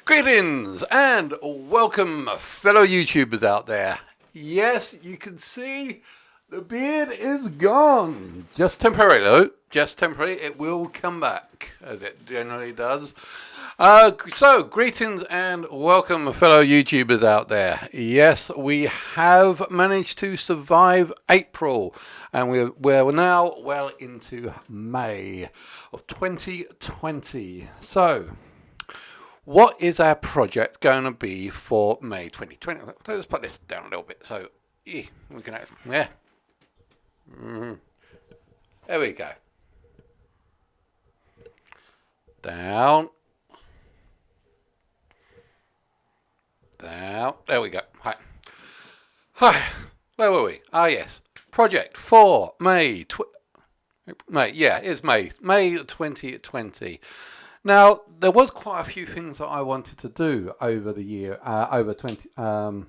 Greetings and welcome, fellow YouTubers out there. Yes, you can see the beard is gone. Just temporary though, just temporary. It will come back, as it generally does. So, greetings and welcome, fellow YouTubers out there. Yes, we have managed to survive April, and we're now well into May of 2020. So, what is our project going to be for May 2020? Let's put this down a little bit so we can actually, yeah. There we go. Down. Down. There we go. Hi. Hi. Where were we? Ah, yes. Project for May. May. Yeah, it's May. May 2020. Now, there was quite a few things that I wanted to do over the year, over the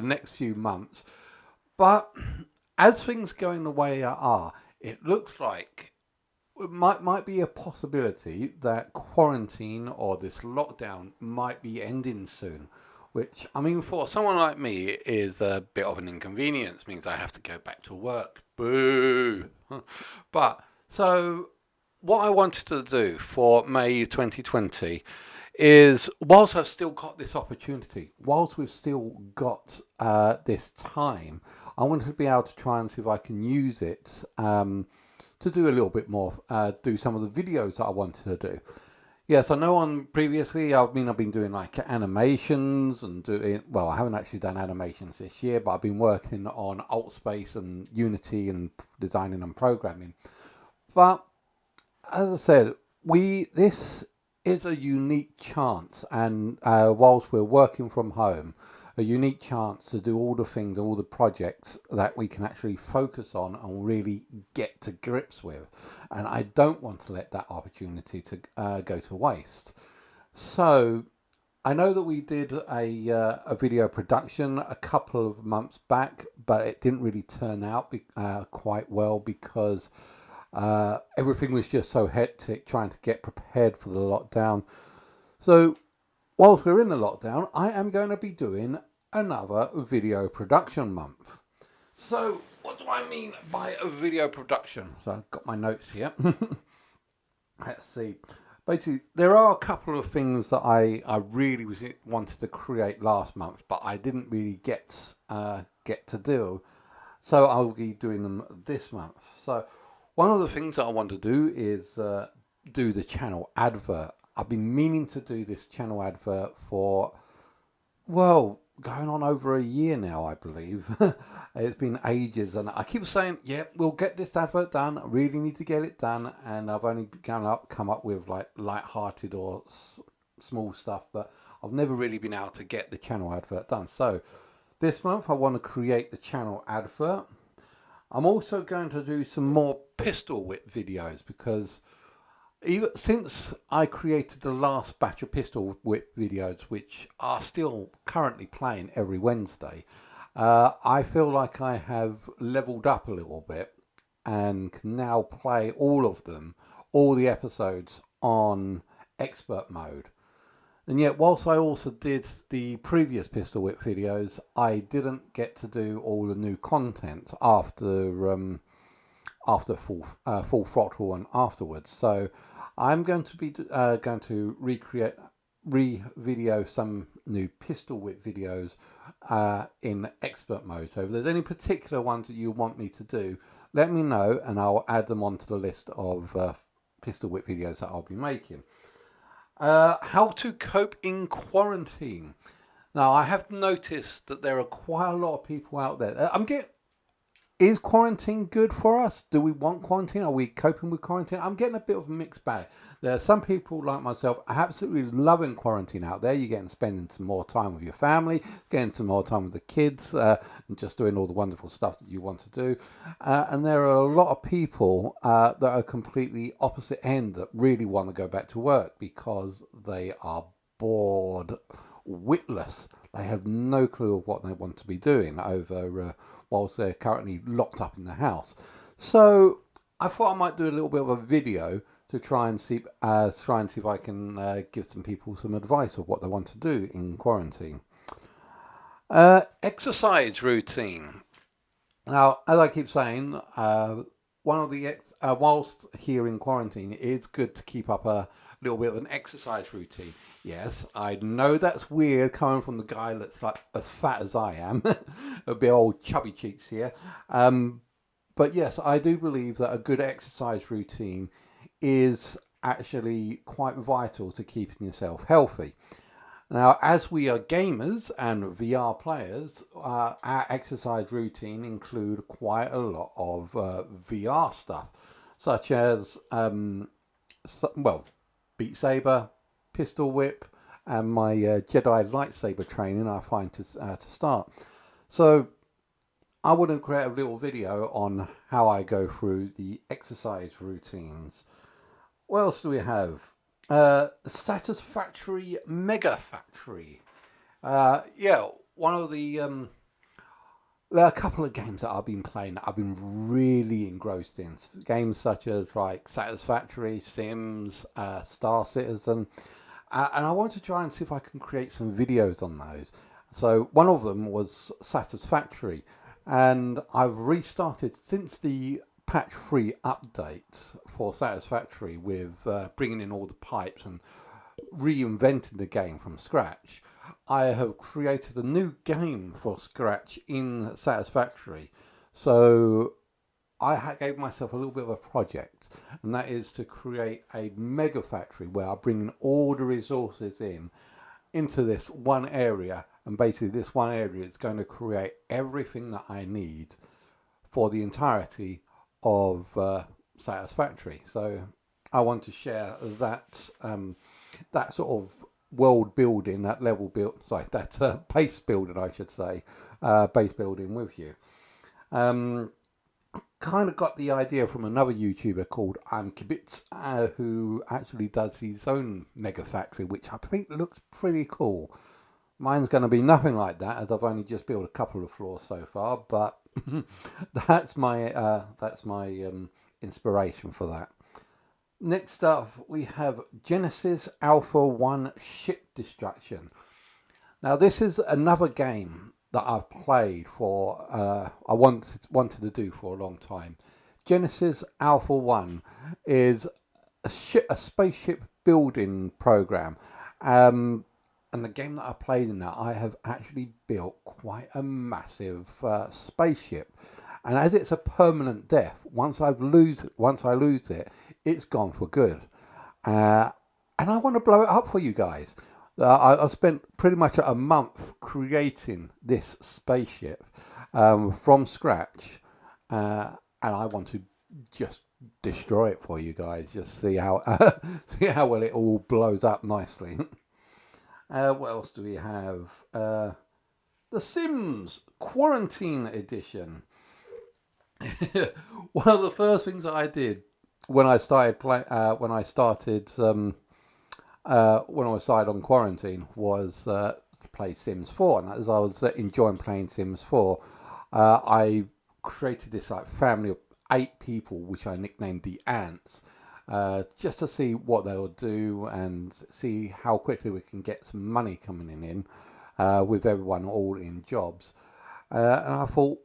next few months, but as things going the way they are, it looks like it might be a possibility that quarantine or this lockdown might be ending soon, which, I mean, for someone like me is a bit of an inconvenience, means I have to go back to work. Boo! But, so what I wanted to do for May 2020 is, whilst I've still got this opportunity, whilst we've still got this time, I wanted to be able to try and see if I can use it to do a little bit more, do some of the videos that I wanted to do. Yes, I know on previously, I've been doing like animations and doing, well, I haven't actually done animations this year, but I've been working on Altspace and Unity and designing and programming. But as I said, this is a unique chance, and whilst we're working from home, a unique chance to do all the things, all the projects that we can actually focus on and really get to grips with. And I don't want to let that opportunity to go to waste. So I know that we did a video production a couple of months back, but it didn't really turn out quite well because everything was just so hectic trying to get prepared for the lockdown. So whilst we're in the lockdown, I am going to be doing another video production month. So what do I mean by a video production? So I've got my notes here. Let's see. Basically, there are a couple of things that I really wanted to create last month, but I didn't really get to do. So I'll be doing them this month. So one of the things that I want to do is do the channel advert. I've been meaning to do this channel advert for, well, going on over a year now, I believe. It's been ages, and I keep saying, yeah, we'll get this advert done. I really need to get it done, and I've only come up with like light-hearted or small stuff, but I've never really been able to get the channel advert done. So this month I want to create the channel advert. I'm also going to do some more Pistolwhip videos because even since I created the last batch of Pistolwhip videos, which are still currently playing every Wednesday, I feel like I have leveled up a little bit and can now play all of them, all the episodes on expert mode. And yet, whilst I also did the previous Pistolwhip videos, I didn't get to do all the new content after full throttle and afterwards. So I'm going to be going to re-video some new Pistolwhip videos in expert mode. So if there's any particular ones that you want me to do, let me know, and I'll add them onto the list of Pistolwhip videos that I'll be making. How to cope in quarantine. Now, I have noticed that there are quite a lot of people out there. Is quarantine good for us? Do we want quarantine? Are we coping with quarantine? I'm getting a bit of a mixed bag. There are some people like myself absolutely loving quarantine out there. You're getting spending some more time with your family, getting some more time with the kids, and just doing all the wonderful stuff that you want to do. And there are a lot of people that are completely opposite end that really want to go back to work because they are bored witless. They have no clue of what they want to be doing over whilst they're currently locked up in the house. So I thought I might do a little bit of a video to try and see if I can give some people some advice of what they want to do in quarantine. Exercise routine. Now, as I keep saying, one of the whilst here in quarantine, it is good to keep up a little bit of an exercise routine. Yes, I know that's weird coming from the guy that's like as fat as I am, a bit old chubby cheeks here. But yes, I do believe that a good exercise routine is actually quite vital to keeping yourself healthy. Now, as we are gamers and VR players, our exercise routine include quite a lot of VR stuff, such as, Beat Saber, Pistolwhip, and my Jedi lightsaber training I find to start. So I want to create a little video on how I go through the exercise routines. What else do we have? Satisfactory Mega Factory. One of the there are a couple of games that I've been playing that I've been really engrossed in. Games such as like Satisfactory, Sims, Star Citizen, and I want to try and see if I can create some videos on those. So one of them was Satisfactory, and I've restarted since the patch 3 update for Satisfactory with bringing in all the pipes and reinventing the game from scratch. I have created a new game for scratch in Satisfactory. So I gave myself a little bit of a project, and that is to create a mega factory where I bring in all the resources into this one area, and basically this one area is going to create everything that I need for the entirety of Satisfactory. So I want to share that that sort of world building, that level build, sorry, that base building, I should say, base building with you. Kind of got the idea from another YouTuber called Kibitz, who actually does his own mega factory, which I think looks pretty cool. Mine's going to be nothing like that, as I've only just built a couple of floors so far, but that's my inspiration for that. Next up, we have Genesis Alpha 1 Ship Destruction. Now, this is another game that I've played for, I wanted to do for a long time. Genesis Alpha 1 is a spaceship building program. And the game that I played in that, I have actually built quite a massive spaceship. And as it's a permanent death, once I lose it, it's gone for good. And I want to blow it up for you guys. I spent pretty much a month creating this spaceship from scratch, and I want to just destroy it for you guys. Just see how well it all blows up nicely. What else do we have? The Sims Quarantine Edition. One of the first things that I did when I started when I started on quarantine was to play Sims 4. And as I was enjoying playing Sims 4, I created this like family of 8 people, which I nicknamed the Ants, just to see what they would do and see how quickly we can get some money coming in with everyone all in jobs. And I thought,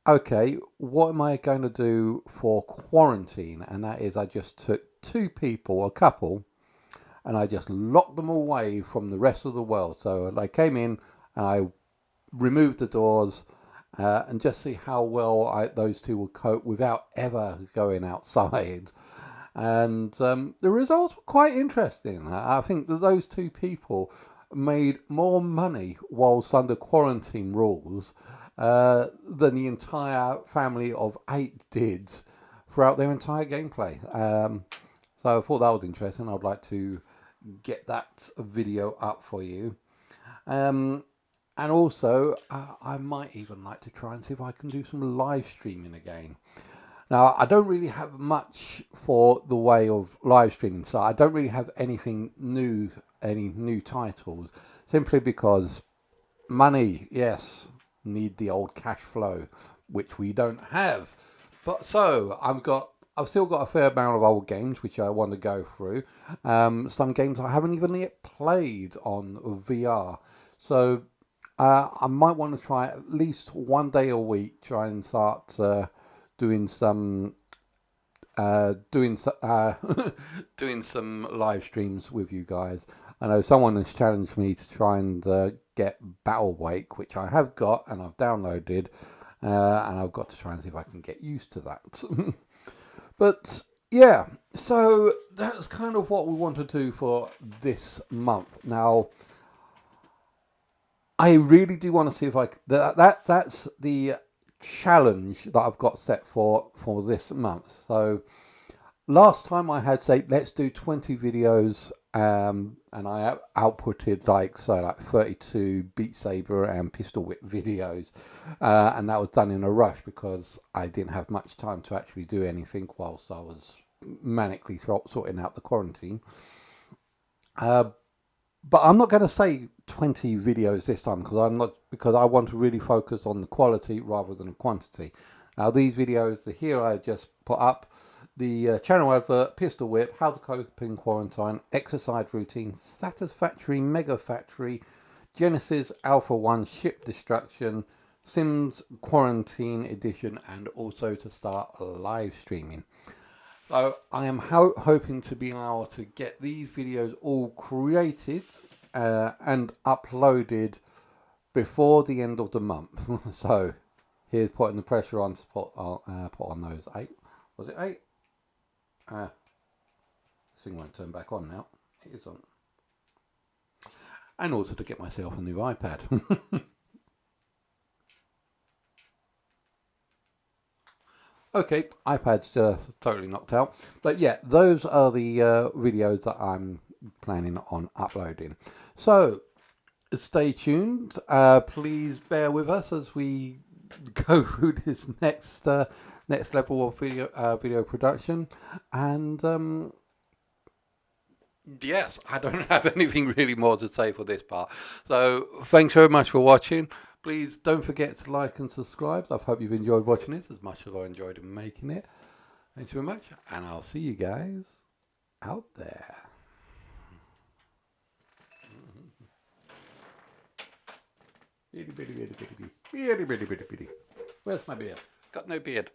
okay, what am I going to do for quarantine? And that is, I just took 2 people, a couple, and I just locked them away from the rest of the world. So I came in and I removed the doors and just see how well those 2 would cope without ever going outside. And the results were quite interesting. I think that those 2 people made more money whilst under quarantine rules than the entire family of 8 did throughout their entire gameplay. So I thought that was interesting. I'd like to get that video up for you. And also, I might even like to try and see if I can do some live streaming again. Now, I don't really have much for the way of live streaming, so I don't really have anything new, any new titles, simply because money, yes, need the old cash flow, which we don't have. But so I've got I've still got a fair amount of old games which I want to go through. Some games I haven't even yet played on VR. So I might want to try at least one day a week, try and start doing some doing doing some live streams with you guys. I know someone has challenged me to try and get Battle Wake, which I have got and I've downloaded, and I've got to try and see if I can get used to that. But yeah, so that's kind of what we want to do for this month. Now, I really do want to see if I that's the challenge that I've got set for this month. So last time I had say let's do 20 videos, and I outputted like 32 Beat Saber and Pistolwhip videos, and that was done in a rush because I didn't have much time to actually do anything whilst I was manically sorting out the quarantine. But I'm not going to say 20 videos this time because I want to really focus on the quality rather than the quantity. Now these videos, the here I just put up, the channel advert, Pistol Whip, how to cope in quarantine, exercise routine, satisfactory, mega factory, Genesis Alpha 1 ship destruction, Sims quarantine edition, and also to start live streaming. So I am hoping to be able to get these videos all created and uploaded before the end of the month. So here's putting the pressure on to put on those 8. Was it 8? This thing won't turn back on now. It is on. And also to get myself a new iPad. Okay, iPad's totally knocked out. But yeah, those are the videos that I'm planning on uploading. So stay tuned. Please bear with us as we go through this next level of video production. And yes, I don't have anything really more to say for this part. So thanks very much for watching. Please don't forget to like and subscribe. I hope you've enjoyed watching this as much as I enjoyed making it. Thanks very much, and I'll see you guys out there. Bitty, bitty, bitty, bitty, bitty, bitty, bitty, bitty. Where's my beard? Got no beard.